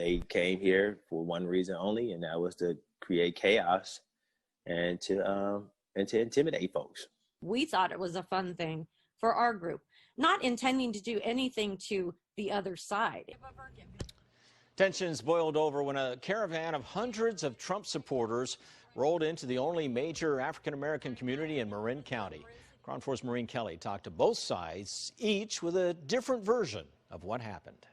they came here for one reason only, and that was to create chaos and to intimidate folks. We thought it was a fun thing for our group, not intending to do anything to the other side. Tensions boiled over when a caravan of hundreds of Trump supporters rolled into the only major African-American community in Marin County. KRON4's Marin Kelly talked to both sides, each with a different version of what happened.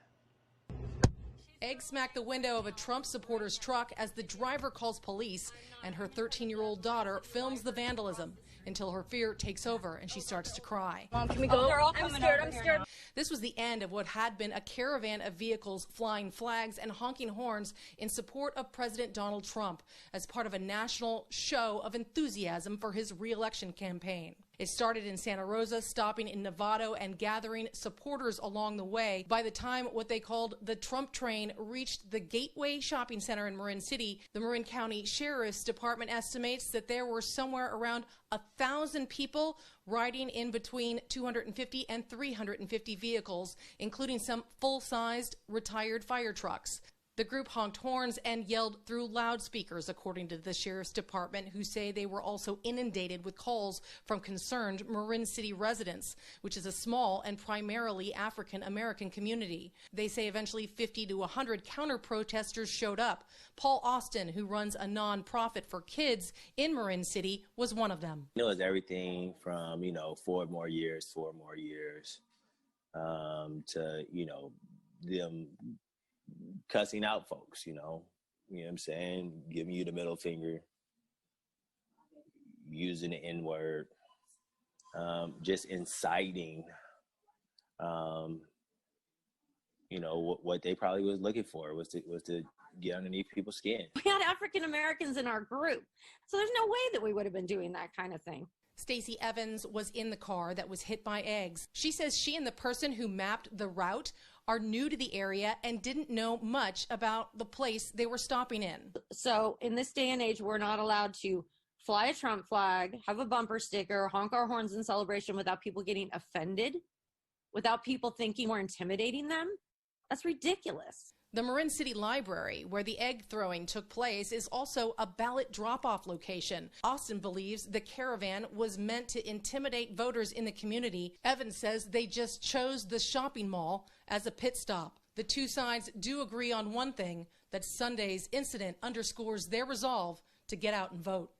Eggs smack the window of a Trump supporter's truck as the driver calls police, and her 13-year-old daughter films the vandalism until her fear takes over and she starts to cry. Mom, can we go? Girl, I'm scared. This was the end of what had been a caravan of vehicles flying flags and honking horns in support of President Donald Trump as part of a national show of enthusiasm for his re-election campaign. It started in Santa Rosa, stopping in Novato and gathering supporters along the way. By the time what they called the Trump train reached the Gateway Shopping Center in Marin City, the Marin County Sheriff's Department estimates that there were somewhere around 1,000 people riding in between 250 and 350 vehicles, including some full-sized retired fire trucks. The group honked horns and yelled through loudspeakers, according to the Sheriff's Department, who say they were also inundated with calls from concerned Marin City residents, which is a small and primarily African-American community. They say eventually 50 to 100 counter-protesters showed up. Paul Austin, who runs a nonprofit for kids in Marin City, was one of them. It was everything from, 4 more years, to, them cussing out folks, you know what I'm saying, giving you the middle finger, using the N-word, just inciting, what they probably was looking for was to get underneath people's skin. We had African Americans in our group, so there's no way that we would have been doing that kind of thing. Stacey Evans was in the car that was hit by eggs. She says she and the person who mapped the route are new to the area and didn't know much about the place they were stopping in. So in this day and age, we're not allowed to fly a Trump flag, have a bumper sticker, honk our horns in celebration without people getting offended, without people thinking we're intimidating them. That's ridiculous. The Marin City Library, where the egg throwing took place, is also a ballot drop-off location. Austin believes the caravan was meant to intimidate voters in the community. Evans says they just chose the shopping mall as a pit stop. The two sides do agree on one thing, that Sunday's incident underscores their resolve to get out and vote.